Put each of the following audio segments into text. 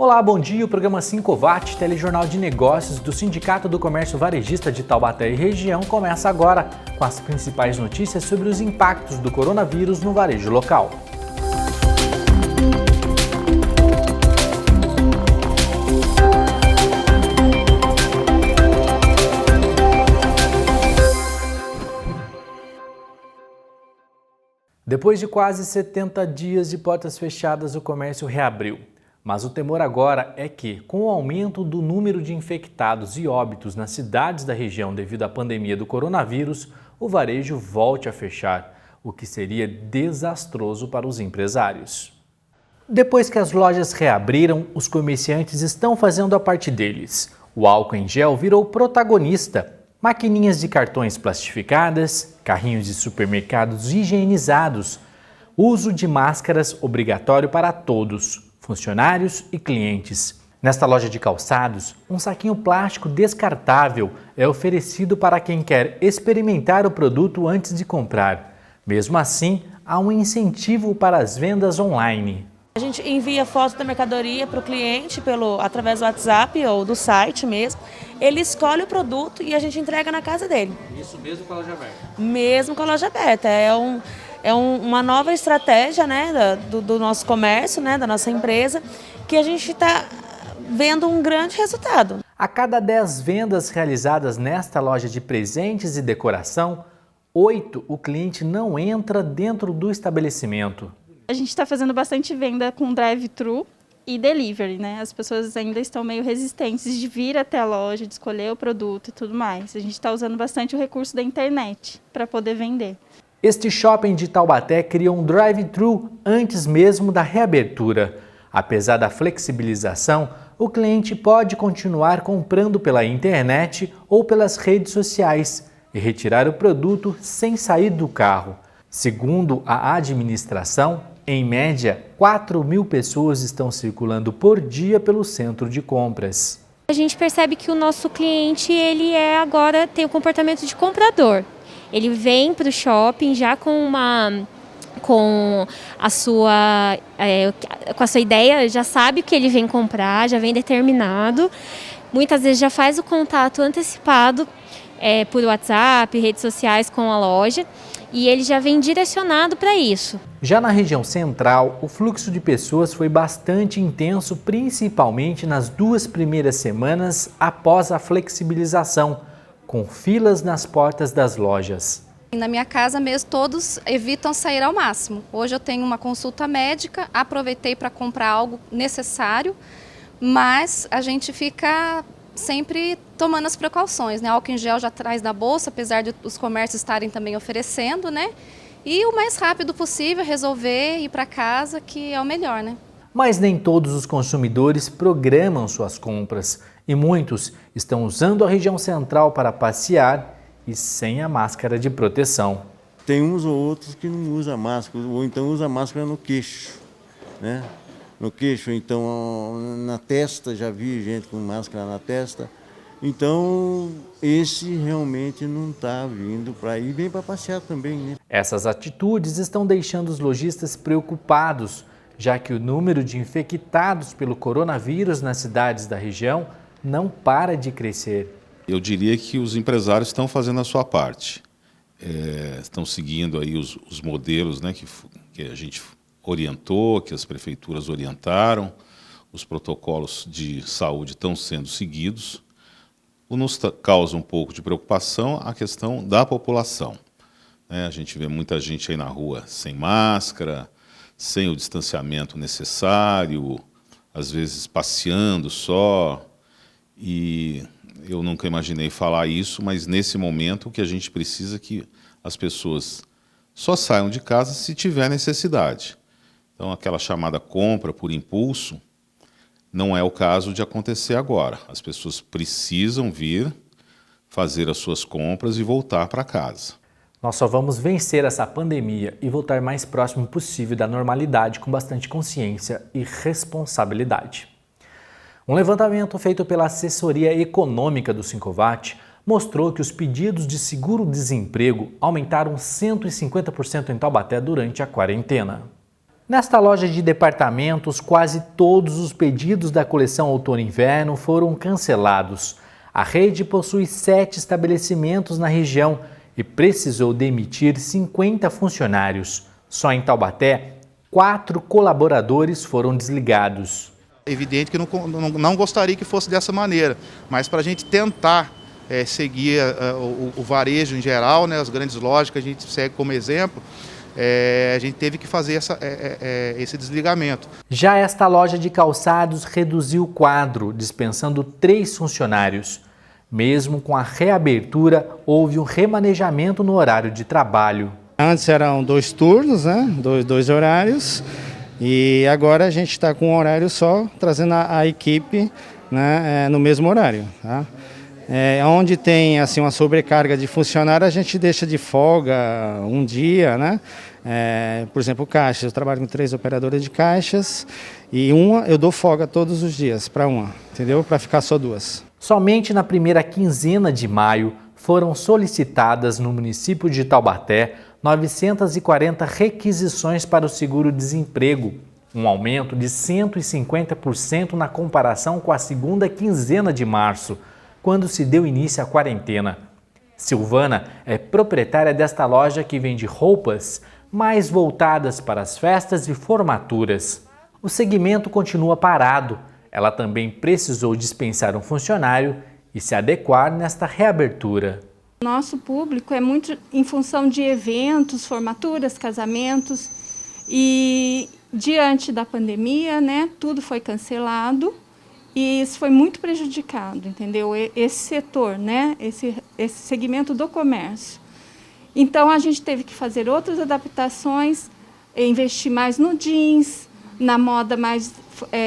Olá, bom dia. O programa 5watt, telejornal de negócios do Sindicato do Comércio Varejista de Taubaté e região, começa agora com as principais notícias sobre os impactos do coronavírus no varejo local. Depois de quase 70 dias de portas fechadas, o comércio reabriu. Mas o temor agora é que, com o aumento do número de infectados e óbitos nas cidades da região devido à pandemia do coronavírus, o varejo volte a fechar, o que seria desastroso para os empresários. Depois que as lojas reabriram, os comerciantes estão fazendo a parte deles. O álcool em gel virou protagonista. Maquininhas de cartões plastificadas, carrinhos de supermercados higienizados, uso de máscaras obrigatório para todos, funcionários e clientes. Nesta loja de calçados, um saquinho plástico descartável é oferecido para quem quer experimentar o produto antes de comprar. Mesmo assim, há um incentivo para as vendas online. A gente envia foto da mercadoria para o cliente através do WhatsApp ou do site mesmo. Ele escolhe o produto e a gente entrega na casa dele. Isso mesmo com a loja aberta? Mesmo com a loja aberta. É uma nova estratégia, né, do nosso comércio, né, da nossa empresa, que a gente está vendo um grande resultado. A cada 10 vendas realizadas nesta loja de presentes e decoração, 8 o cliente não entra dentro do estabelecimento. A gente está fazendo bastante venda com drive-thru e delivery, né? As pessoas ainda estão meio resistentes de vir até a loja, de escolher o produto e tudo mais. A gente está usando bastante o recurso da internet para poder vender. Este shopping de Taubaté criou um drive-thru antes mesmo da reabertura. Apesar da flexibilização, o cliente pode continuar comprando pela internet ou pelas redes sociais e retirar o produto sem sair do carro. Segundo a administração, em média, 4.000 pessoas estão circulando por dia pelo centro de compras. A gente percebe que o nosso cliente agora tem o comportamento de comprador. Ele vem para o shopping já com a sua ideia, já sabe o que ele vem comprar, já vem determinado. Muitas vezes já faz o contato antecipado por WhatsApp, redes sociais com a loja. E ele já vem direcionado para isso. Já na região central, o fluxo de pessoas foi bastante intenso, principalmente nas 2 primeiras semanas após a flexibilização, com filas nas portas das lojas. Na minha casa mesmo, todos evitam sair ao máximo. Hoje eu tenho uma consulta médica, aproveitei para comprar algo necessário, mas a gente fica sempre tomando as precauções, né? Álcool em gel já traz na bolsa, apesar de os comércios estarem também oferecendo, né? E o mais rápido possível resolver ir para casa, que é o melhor, né? Mas nem todos os consumidores programam suas compras e muitos estão usando a região central para passear e sem a máscara de proteção. Tem uns ou outros que não usam máscara, ou então usa máscara no queixo, né? No queixo, então na testa, já vi gente com máscara na testa. Então, esse realmente não está vindo para ir, vem para passear também, né? Essas atitudes estão deixando os lojistas preocupados, já que o número de infectados pelo coronavírus nas cidades da região não para de crescer. Eu diria que os empresários estão fazendo a sua parte. Estão seguindo aí os modelos, né, que a gente orientou, que as prefeituras orientaram, os protocolos de saúde estão sendo seguidos. Nos causa um pouco de preocupação a questão da população. A gente vê muita gente aí na rua sem máscara, sem o distanciamento necessário, às vezes passeando só. E eu nunca imaginei falar isso, mas nesse momento o que a gente precisa é que as pessoas só saiam de casa se tiver necessidade. Então, aquela chamada compra por impulso não é o caso de acontecer agora. As pessoas precisam vir, fazer as suas compras e voltar para casa. Nós só vamos vencer essa pandemia e voltar mais próximo possível da normalidade com bastante consciência e responsabilidade. Um levantamento feito pela Assessoria Econômica do 5watt mostrou que os pedidos de seguro-desemprego aumentaram 150% em Taubaté durante a quarentena. Nesta loja de departamentos, quase todos os pedidos da coleção outono e inverno foram cancelados. A rede possui 7 estabelecimentos na região e precisou demitir 50 funcionários. Só em Taubaté, 4 colaboradores foram desligados. É evidente que não gostaria que fosse dessa maneira, mas para a gente tentar seguir o varejo em geral, né, as grandes lojas que a gente segue como exemplo, a gente teve que fazer esse desligamento. Já esta loja de calçados reduziu o quadro, dispensando 3 funcionários. Mesmo com a reabertura, houve um remanejamento no horário de trabalho. Antes eram 2 turnos, né? dois horários, e agora a gente está com um horário só, trazendo a equipe, né, no mesmo horário. Tá? Onde tem assim, uma sobrecarga de funcionário, a gente deixa de folga um dia, né? Por exemplo, caixas, eu trabalho com 3 operadoras de caixas e uma eu dou folga todos os dias para uma, entendeu? Para ficar só 2. Somente na primeira quinzena de maio foram solicitadas no município de Taubaté 940 requisições para o seguro-desemprego, um aumento de 150% na comparação com a segunda quinzena de março, quando se deu início à quarentena. Silvana é proprietária desta loja que vende roupas mais voltadas para as festas e formaturas. O segmento continua parado. Ela também precisou dispensar um funcionário e se adequar nesta reabertura. Nosso público é muito em função de eventos, formaturas, casamentos, e diante da pandemia, né, tudo foi cancelado e isso foi muito prejudicado, entendeu? Esse setor, né, esse segmento do comércio. Então a gente teve que fazer outras adaptações, investir mais no jeans, na moda mais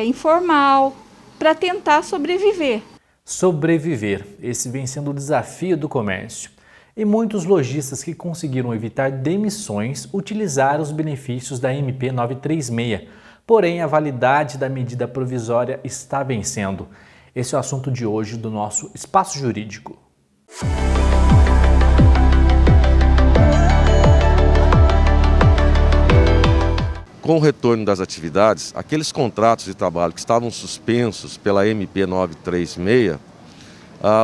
informal, para tentar sobreviver. Sobreviver, esse vem sendo o desafio do comércio. E muitos lojistas que conseguiram evitar demissões utilizaram os benefícios da MP 936. Porém, a validade da medida provisória está vencendo. Esse é o assunto de hoje do nosso Espaço Jurídico. Com o retorno das atividades, aqueles contratos de trabalho que estavam suspensos pela MP 936,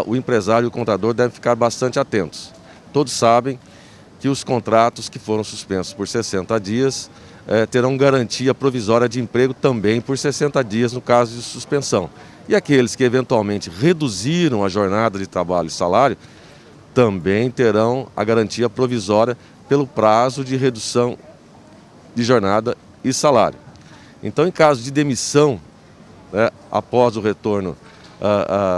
o empresário e o contador devem ficar bastante atentos. Todos sabem que os contratos que foram suspensos por 60 dias terão garantia provisória de emprego também por 60 dias no caso de suspensão. E aqueles que eventualmente reduziram a jornada de trabalho e salário também terão a garantia provisória pelo prazo de redução de jornada e salário. Então, em caso de demissão, após o retorno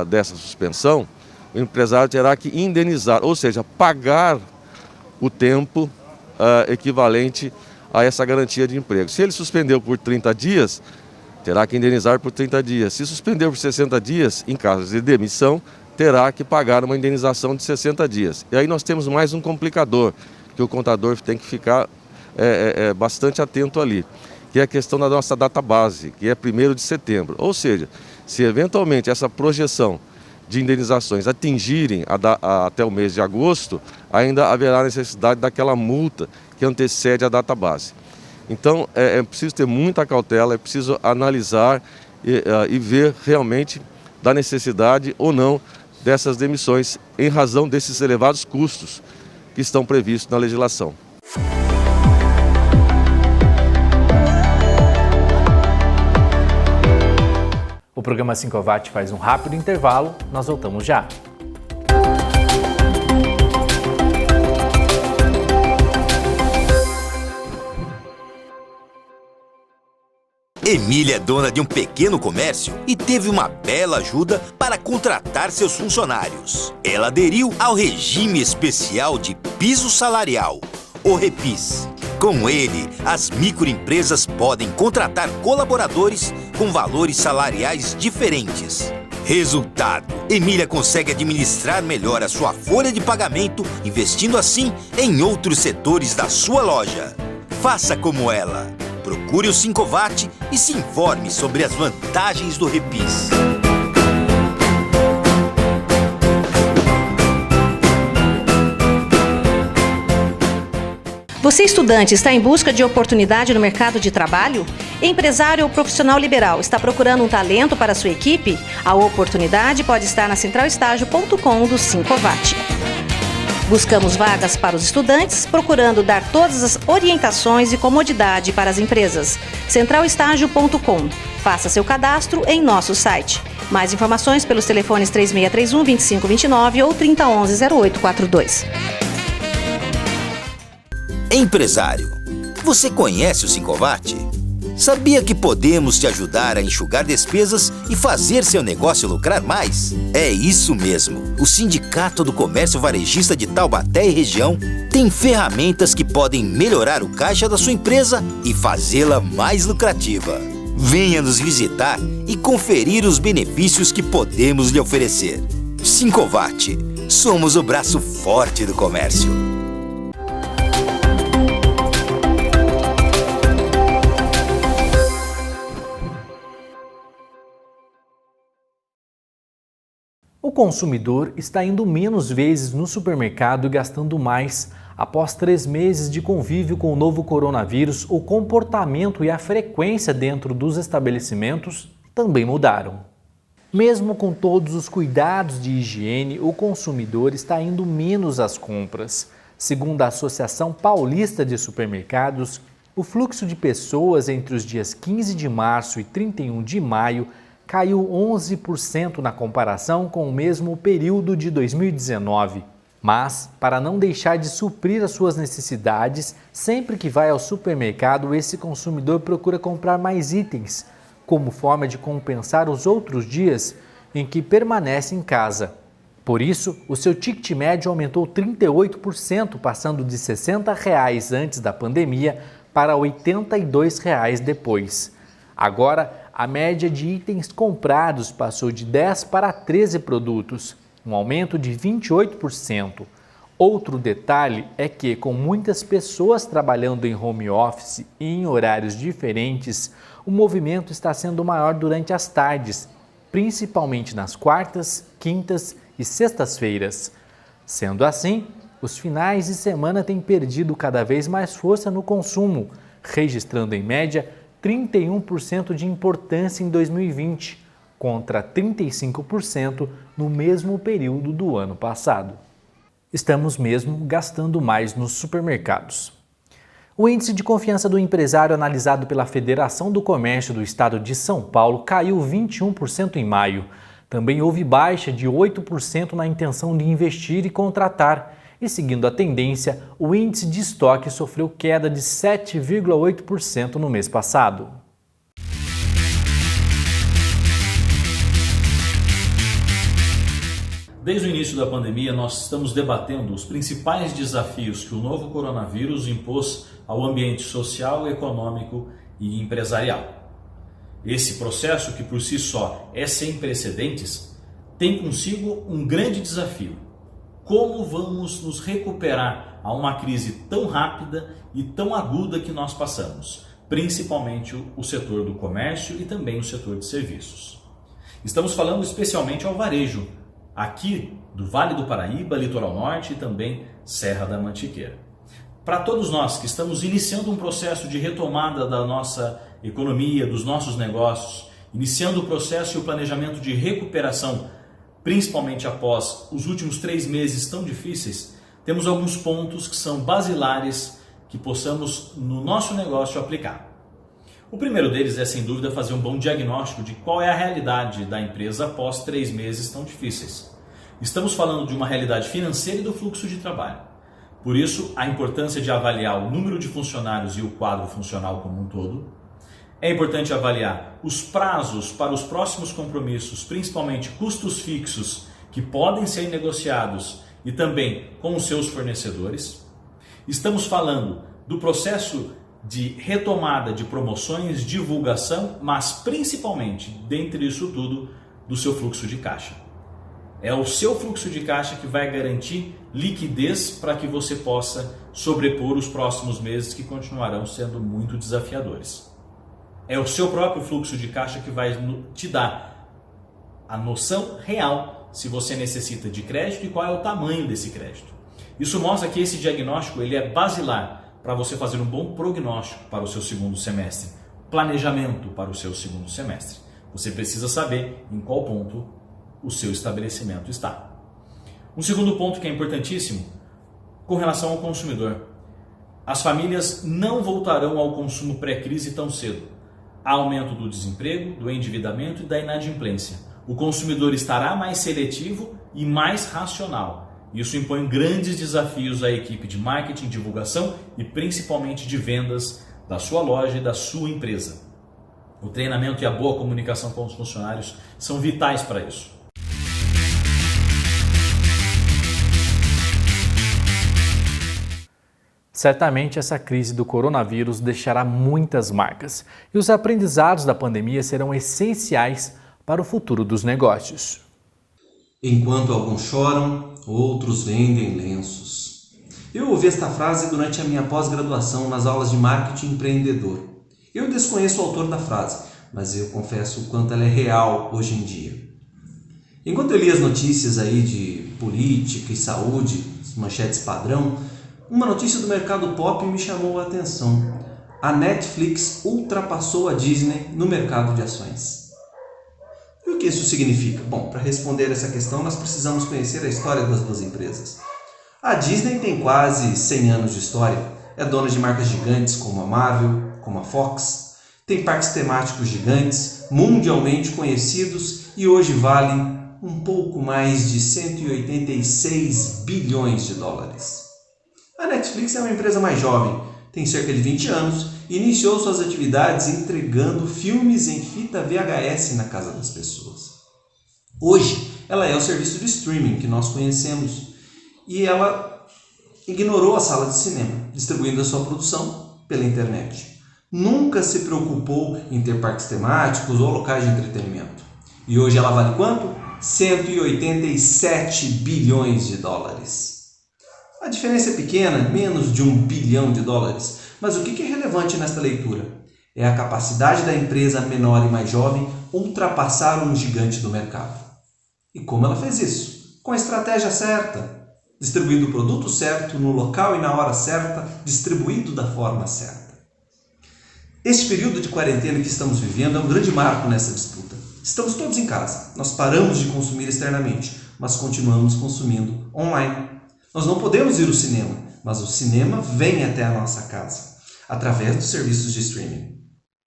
dessa suspensão, o empresário terá que indenizar, ou seja, pagar o tempo equivalente a essa garantia de emprego. Se ele suspendeu por 30 dias, terá que indenizar por 30 dias. Se suspendeu por 60 dias, em caso de demissão, terá que pagar uma indenização de 60 dias. E aí nós temos mais um complicador, que o contador tem que ficar bastante atento ali, que é a questão da nossa data base, que é 1º de setembro. Ou seja, se eventualmente essa projeção de indenizações atingirem até o mês de agosto, ainda haverá necessidade daquela multa que antecede a data base. Então é preciso ter muita cautela, é preciso analisar e ver realmente da necessidade ou não dessas demissões em razão desses elevados custos que estão previstos na legislação. O programa 5 Watt faz um rápido intervalo, nós voltamos já. Emília é dona de um pequeno comércio e teve uma bela ajuda para contratar seus funcionários. Ela aderiu ao regime especial de piso salarial, o REPIS. Com ele, as microempresas podem contratar colaboradores com valores salariais diferentes. Resultado: Emília consegue administrar melhor a sua folha de pagamento, investindo assim em outros setores da sua loja. Faça como ela. Procure o 5 Watt e se informe sobre as vantagens do REPIS. Você, estudante, está em busca de oportunidade no mercado de trabalho? Empresário ou profissional liberal está procurando um talento para a sua equipe? A oportunidade pode estar na centralestágio.com do Sincovat. Buscamos vagas para os estudantes, procurando dar todas as orientações e comodidade para as empresas. centralestágio.com. Faça seu cadastro em nosso site. Mais informações pelos telefones 3631-2529 ou 3011-0842. Empresário, você conhece o Sincovat? Sabia que podemos te ajudar a enxugar despesas e fazer seu negócio lucrar mais? É isso mesmo! O Sindicato do Comércio Varejista de Taubaté e região tem ferramentas que podem melhorar o caixa da sua empresa e fazê-la mais lucrativa. Venha nos visitar e conferir os benefícios que podemos lhe oferecer. Sincovat, somos o braço forte do comércio. O consumidor está indo menos vezes no supermercado e gastando mais. Após 3 meses de convívio com o novo coronavírus, o comportamento e a frequência dentro dos estabelecimentos também mudaram. Mesmo com todos os cuidados de higiene, o consumidor está indo menos às compras. Segundo a Associação Paulista de Supermercados, o fluxo de pessoas entre os dias 15 de março e 31 de maio caiu 11% na comparação com o mesmo período de 2019. Mas, para não deixar de suprir as suas necessidades, sempre que vai ao supermercado, esse consumidor procura comprar mais itens, como forma de compensar os outros dias em que permanece em casa. Por isso, o seu ticket médio aumentou 38%, passando de R$ 60 antes da pandemia para R$ 82 depois. Agora, a média de itens comprados passou de 10 para 13 produtos, um aumento de 28%. Outro detalhe é que, com muitas pessoas trabalhando em home office e em horários diferentes, o movimento está sendo maior durante as tardes, principalmente nas quartas, quintas e sextas-feiras. Sendo assim, os finais de semana têm perdido cada vez mais força no consumo, registrando em média 31% de importância em 2020, contra 35% no mesmo período do ano passado. Estamos mesmo gastando mais nos supermercados. O índice de confiança do empresário analisado pela Federação do Comércio do Estado de São Paulo caiu 21% em maio. Também houve baixa de 8% na intenção de investir e contratar. E seguindo a tendência, o índice de estoque sofreu queda de 7,8% no mês passado. Desde o início da pandemia, nós estamos debatendo os principais desafios que o novo coronavírus impôs ao ambiente social, econômico e empresarial. Esse processo, que por si só é sem precedentes, tem consigo um grande desafio. Como vamos nos recuperar a uma crise tão rápida e tão aguda que nós passamos, principalmente o setor do comércio e também o setor de serviços. Estamos falando especialmente ao varejo, aqui do Vale do Paraíba, Litoral Norte e também Serra da Mantiqueira. Para todos nós que estamos iniciando um processo de retomada da nossa economia, dos nossos negócios, iniciando o processo e o planejamento de recuperação, principalmente após os últimos 3 meses tão difíceis, temos alguns pontos que são basilares que possamos no nosso negócio aplicar. O primeiro deles é, sem dúvida, fazer um bom diagnóstico de qual é a realidade da empresa após 3 meses tão difíceis. Estamos falando de uma realidade financeira e do fluxo de trabalho. Por isso, a importância de avaliar o número de funcionários e o quadro funcional como um todo. É importante avaliar os prazos para os próximos compromissos, principalmente custos fixos que podem ser negociados e também com os seus fornecedores. Estamos falando do processo de retomada de promoções, divulgação, mas principalmente, dentre isso tudo, do seu fluxo de caixa. É o seu fluxo de caixa que vai garantir liquidez para que você possa sobrepor os próximos meses que continuarão sendo muito desafiadores. É o seu próprio fluxo de caixa que vai te dar a noção real se você necessita de crédito e qual é o tamanho desse crédito. Isso mostra que esse diagnóstico ele é basilar para você fazer um bom prognóstico para o seu segundo semestre, planejamento para o seu segundo semestre. Você precisa saber em qual ponto o seu estabelecimento está. Um segundo ponto que é importantíssimo, com relação ao consumidor. As famílias não voltarão ao consumo pré-crise tão cedo. Há aumento do desemprego, do endividamento e da inadimplência. O consumidor estará mais seletivo e mais racional. Isso impõe grandes desafios à equipe de marketing, divulgação e principalmente de vendas da sua loja e da sua empresa. O treinamento e a boa comunicação com os funcionários são vitais para isso. Certamente essa crise do coronavírus deixará muitas marcas e os aprendizados da pandemia serão essenciais para o futuro dos negócios. Enquanto alguns choram, outros vendem lenços. Eu ouvi esta frase durante a minha pós-graduação nas aulas de marketing empreendedor. Eu desconheço o autor da frase, mas eu confesso o quanto ela é real hoje em dia. Enquanto eu li as notícias aí de política e saúde, as manchetes padrão, uma notícia do mercado pop me chamou a atenção. A Netflix ultrapassou a Disney no mercado de ações. E o que isso significa? Bom, para responder essa questão nós precisamos conhecer a história das duas empresas. A Disney tem quase 100 anos de história, é dona de marcas gigantes como a Marvel, como a Fox, tem parques temáticos gigantes, mundialmente conhecidos e hoje vale um pouco mais de 186 bilhões de dólares. A Netflix é uma empresa mais jovem, tem cerca de 20 anos e iniciou suas atividades entregando filmes em fita VHS na casa das pessoas. Hoje, ela é o serviço de streaming que nós conhecemos e ela ignorou a sala de cinema, distribuindo a sua produção pela internet. Nunca se preocupou em ter parques temáticos ou locais de entretenimento. E hoje ela vale quanto? 187 bilhões de dólares. A diferença é pequena, menos de 1 bilhão de dólares, mas o que é relevante nesta leitura? É a capacidade da empresa menor e mais jovem ultrapassar um gigante do mercado. E como ela fez isso? Com a estratégia certa, distribuindo o produto certo, no local e na hora certa, distribuído da forma certa. Este período de quarentena que estamos vivendo é um grande marco nessa disputa. Estamos todos em casa, nós paramos de consumir externamente, mas continuamos consumindo online. Nós não podemos ir ao cinema, mas o cinema vem até a nossa casa, através dos serviços de streaming.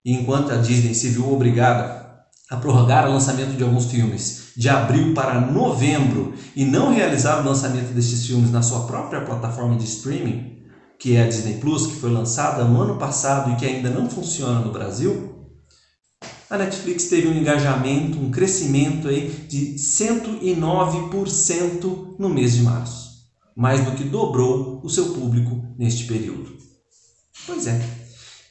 E enquanto a Disney se viu obrigada a prorrogar o lançamento de alguns filmes de abril para novembro e não realizar o lançamento destes filmes na sua própria plataforma de streaming, que é a Disney Plus, que foi lançada no ano passado e que ainda não funciona no Brasil, a Netflix teve um engajamento, um crescimento aí de 109% no mês de março. Mais do que dobrou o seu público neste período. Pois é,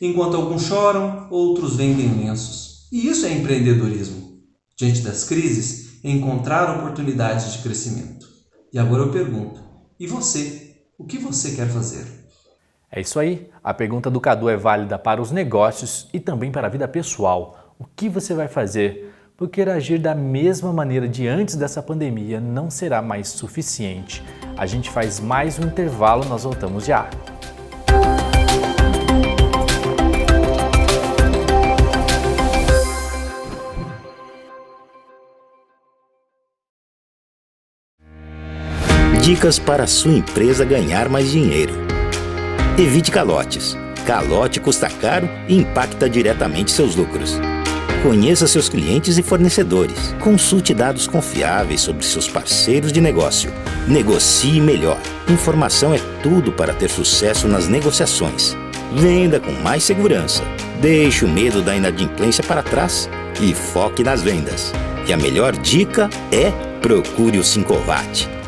enquanto alguns choram, outros vendem lenços. E isso é empreendedorismo. Diante das crises, encontrar oportunidades de crescimento. E agora eu pergunto, e você? O que você quer fazer? É isso aí, a pergunta do Cadu é válida para os negócios e também para a vida pessoal. O que você vai fazer? Porque agir da mesma maneira de antes dessa pandemia não será mais suficiente. A gente faz mais um intervalo, nós voltamos já. Dicas para a sua empresa ganhar mais dinheiro. Evite calotes. Calote custa caro e impacta diretamente seus lucros. Conheça seus clientes e fornecedores. Consulte dados confiáveis sobre seus parceiros de negócio. Negocie melhor. Informação é tudo para ter sucesso nas negociações. Venda com mais segurança. Deixe o medo da inadimplência para trás e foque nas vendas. E a melhor dica é procure o Sincovat.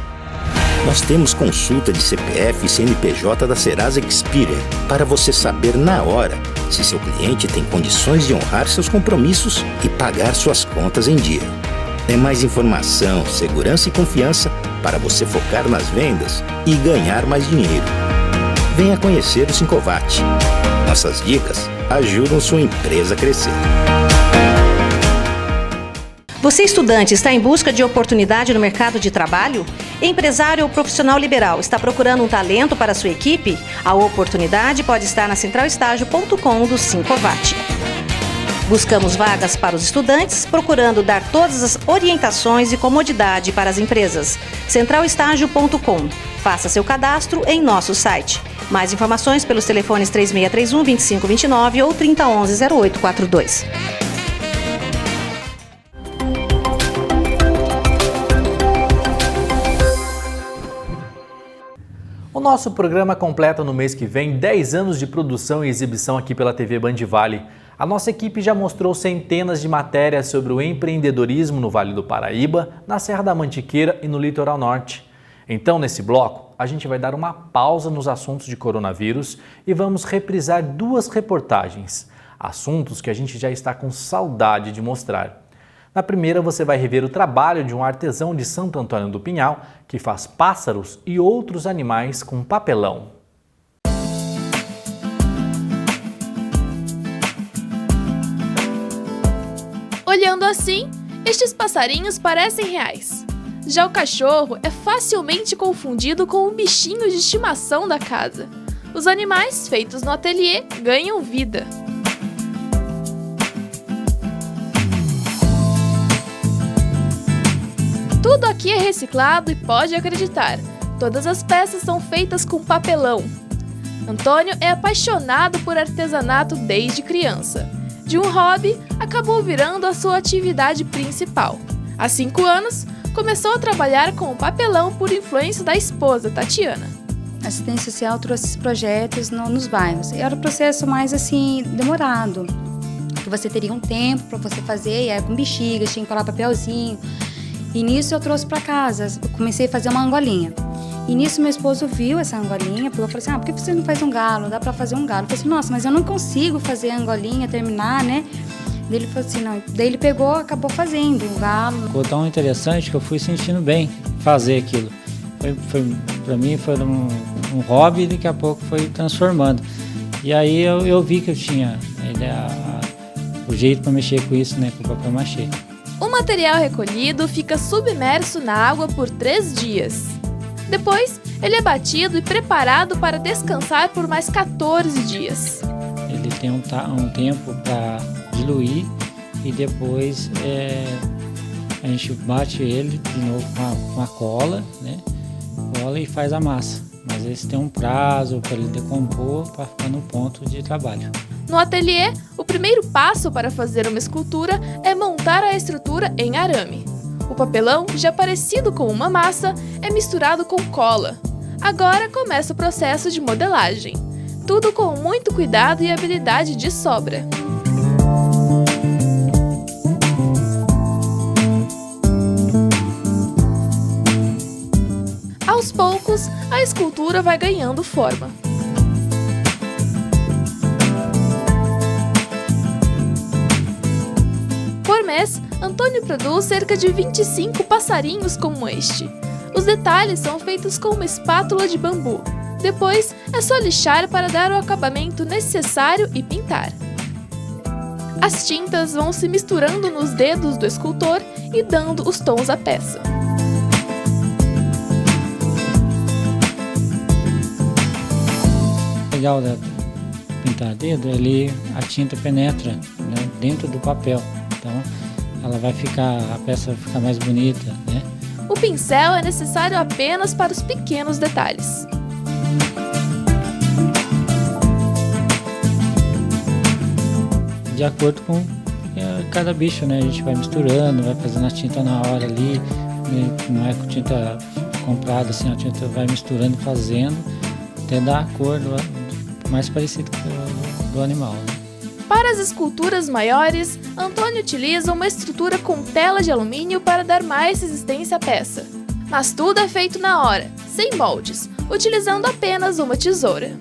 Nós temos consulta de CPF e CNPJ da Serasa Experian para você saber na hora se seu cliente tem condições de honrar seus compromissos e pagar suas contas em dia. É mais informação, segurança e confiança para você focar nas vendas e ganhar mais dinheiro. Venha conhecer o Sincovat. Nossas dicas ajudam sua empresa a crescer. Você, estudante, está em busca de oportunidade no mercado de trabalho? Empresário ou profissional liberal está procurando um talento para sua equipe? A oportunidade pode estar na centralestágio.com do Sincovat. Buscamos vagas para os estudantes, procurando dar todas as orientações e comodidade para as empresas. centralestágio.com. Faça seu cadastro em nosso site. Mais informações pelos telefones 3631-2529 ou 3011-0842. O nosso programa completa no mês que vem 10 anos de produção e exibição aqui pela TV Band Vale. A nossa equipe já mostrou centenas de matérias sobre o empreendedorismo no Vale do Paraíba, na Serra da Mantiqueira e no Litoral Norte. Então, nesse bloco, a gente vai dar uma pausa nos assuntos de coronavírus e vamos reprisar 2 reportagens, assuntos que a gente já está com saudade de mostrar. Na primeira, você vai rever o trabalho de um artesão de Santo Antônio do Pinhal que faz pássaros e outros animais com papelão. Olhando assim, estes passarinhos parecem reais. Já o cachorro é facilmente confundido com um bichinho de estimação da casa. Os animais feitos no ateliê ganham vida. Tudo aqui é reciclado e pode acreditar, todas as peças são feitas com papelão. Antônio é apaixonado por artesanato desde criança. De um hobby, acabou virando a sua atividade principal. Há 5 anos, começou a trabalhar com o papelão por influência da esposa, Tatiana. A assistência social trouxe esses projetos nos bairros. Era um processo mais assim, demorado. Que você teria um tempo para você fazer, e era com bexigas, tinha que colar papelzinho. E nisso eu trouxe para casa, eu comecei a fazer uma angolinha. E nisso meu esposo viu essa angolinha, falou assim, por que você não faz um galo? Dá para fazer um galo. Eu falei assim, nossa, mas eu não consigo fazer a angolinha, terminar, né? Daí ele falou assim, não. Daí ele pegou, acabou fazendo um galo. Ficou tão interessante que eu fui sentindo bem fazer aquilo. Para mim foi um hobby e daqui a pouco foi transformando. E aí eu vi que eu tinha o jeito para mexer com isso, né, com o papel machê. O material recolhido fica submerso na água por 3 dias. Depois, ele é batido e preparado para descansar por mais 14 dias. Ele tem um tempo para diluir e depois a gente bate ele de novo com a cola, né? Cola e faz a massa. Mas esse tem um prazo para ele decompor para ficar no ponto de trabalho. No ateliê, o primeiro passo para fazer uma escultura é montar a estrutura em arame. O papelão, já parecido com uma massa, é misturado com cola. Agora começa o processo de modelagem. Tudo com muito cuidado e habilidade de sobra. Aos poucos, a escultura vai ganhando forma. Por mês, Antônio produz cerca de 25 passarinhos como este. Os detalhes são feitos com uma espátula de bambu. Depois, é só lixar para dar o acabamento necessário e pintar. As tintas vão se misturando nos dedos do escultor e dando os tons à peça. O legal da pintar dedo, a tinta penetra, né, dentro do papel. Então, a peça vai ficar mais bonita, né? O pincel é necessário apenas para os pequenos detalhes. De acordo com cada bicho, né? A gente vai misturando, vai fazendo a tinta na hora ali, né? Não é com tinta comprada, assim, a tinta vai misturando, fazendo, até dar a cor mais parecida do animal, né? Para as esculturas maiores, Antônio utiliza uma estrutura com tela de alumínio para dar mais resistência à peça. Mas tudo é feito na hora, sem moldes, utilizando apenas uma tesoura.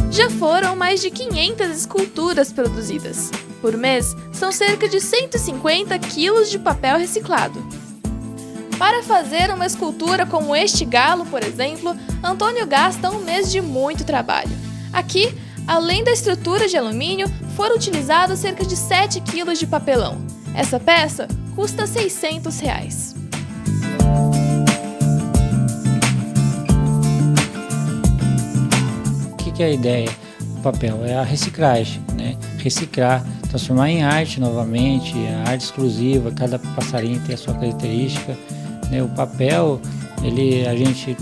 Já foram mais de 500 esculturas produzidas. Por mês, são cerca de 150 quilos de papel reciclado. Para fazer uma escultura como este galo, por exemplo, Antônio gasta um mês de muito trabalho. Aqui, Além da estrutura de alumínio, foram utilizados cerca de 7 kg de papelão. Essa peça custa R$ 600. O que é a ideia do papel? É a reciclagem, né? Reciclar, transformar em arte novamente, a arte exclusiva, cada passarinho tem a sua característica, né? O papel, a gente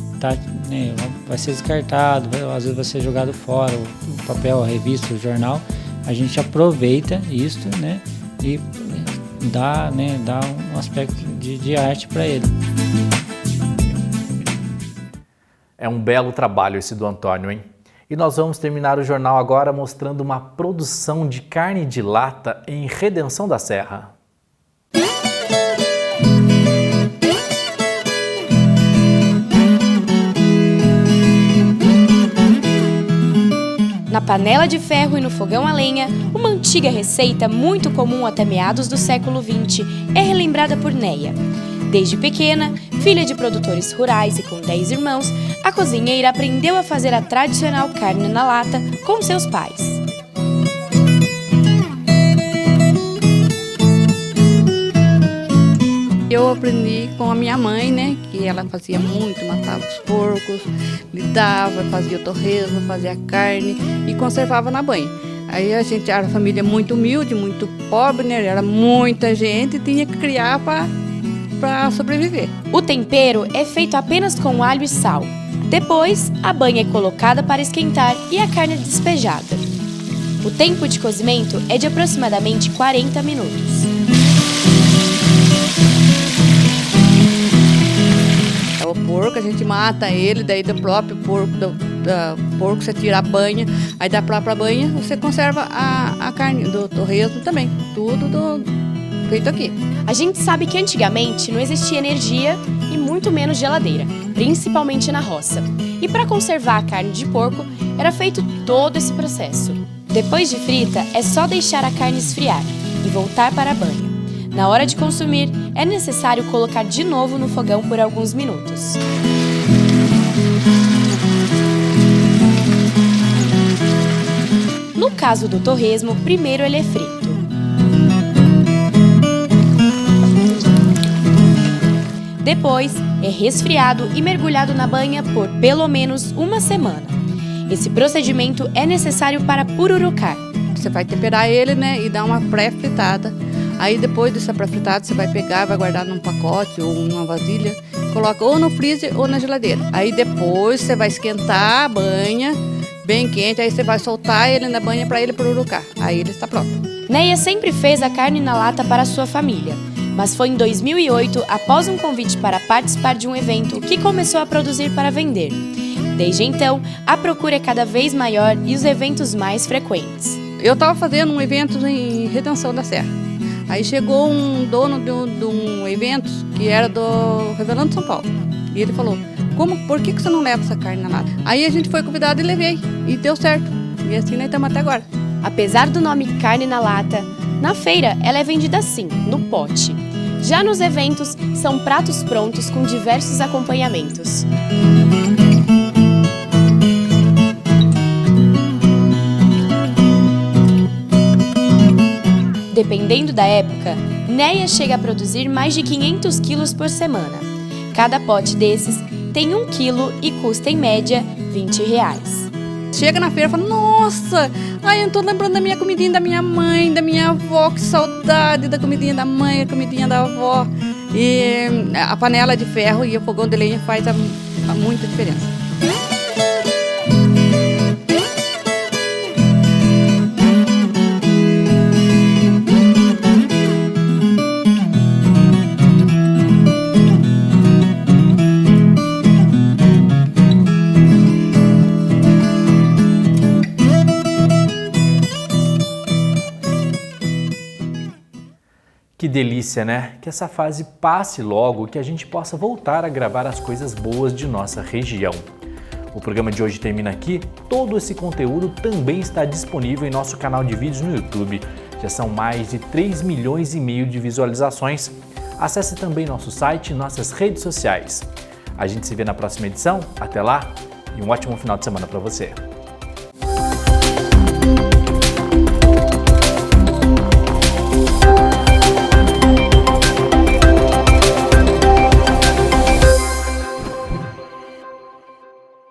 né, vai ser descartado, às vezes vai ser jogado fora, o papel, a revista, o jornal, a gente aproveita isso, né? E dá um aspecto de arte para ele. É um belo trabalho esse do Antônio, hein? E nós vamos terminar o jornal agora mostrando uma produção de carne de lata em Redenção da Serra. Na panela de ferro e no fogão a lenha, uma antiga receita muito comum até meados do século XX é relembrada por Neia. Desde pequena, filha de produtores rurais e com 10 irmãos, a cozinheira aprendeu a fazer a tradicional carne na lata com seus pais. Eu aprendi com a minha mãe, né, que ela fazia muito, matava os porcos, lidava, fazia o torresmo, fazia a carne e conservava na banha. Aí a gente era uma família muito humilde, muito pobre, né, era muita gente e tinha que criar para sobreviver. O tempero é feito apenas com alho e sal. Depois, a banha é colocada para esquentar e a carne é despejada. O tempo de cozimento é de aproximadamente 40 minutos. O porco, a gente mata ele, daí do próprio porco, porco você tira a banha, aí da própria banha você conserva a carne do torresmo também, tudo feito aqui. A gente sabe que antigamente não existia energia e muito menos geladeira, principalmente na roça. E para conservar a carne de porco, era feito todo esse processo. Depois de frita, é só deixar a carne esfriar e voltar para a banha. Na hora de consumir, é necessário colocar de novo no fogão por alguns minutos. No caso do torresmo, primeiro ele é frito. Depois, é resfriado e mergulhado na banha por pelo menos uma semana. Esse procedimento é necessário para pururucar. Você vai temperar ele, né, e dar uma pré-fritada. Aí depois dessa pré-fritada você vai pegar, vai guardar num pacote ou numa vasilha, coloca ou no freezer ou na geladeira. Aí depois você vai esquentar a banha, bem quente, aí você vai soltar ele na banha para ele pururucar. Aí ele está pronto. Neia sempre fez a carne na lata para sua família, mas foi em 2008, após um convite para participar de um evento, que começou a produzir para vender. Desde então, a procura é cada vez maior e os eventos mais frequentes. Eu estava fazendo um evento em Redenção da Serra. Aí chegou um dono de um evento que era do Revelando São Paulo. E ele falou, por que você não leva essa carne na lata? Aí a gente foi convidado e levei. E deu certo. E assim nós estamos até agora. Apesar do nome carne na lata, na feira ela é vendida assim, no pote. Já nos eventos, são pratos prontos com diversos acompanhamentos. Dependendo da época, Neia chega a produzir mais de 500 quilos por semana. Cada pote desses tem 1 quilo e custa, em média, R$20. Chega na feira e fala, nossa, eu tô lembrando da minha comidinha da minha mãe, da minha avó, que saudade da comidinha da mãe, a comidinha da avó. E a panela de ferro e o fogão de lenha faz muita diferença. Que delícia, né? Que essa fase passe logo e que a gente possa voltar a gravar as coisas boas de nossa região. O programa de hoje termina aqui. Todo esse conteúdo também está disponível em nosso canal de vídeos no YouTube. Já são mais de 3,5 milhões de visualizações. Acesse também nosso site e nossas redes sociais. A gente se vê na próxima edição. Até lá e um ótimo final de semana para você.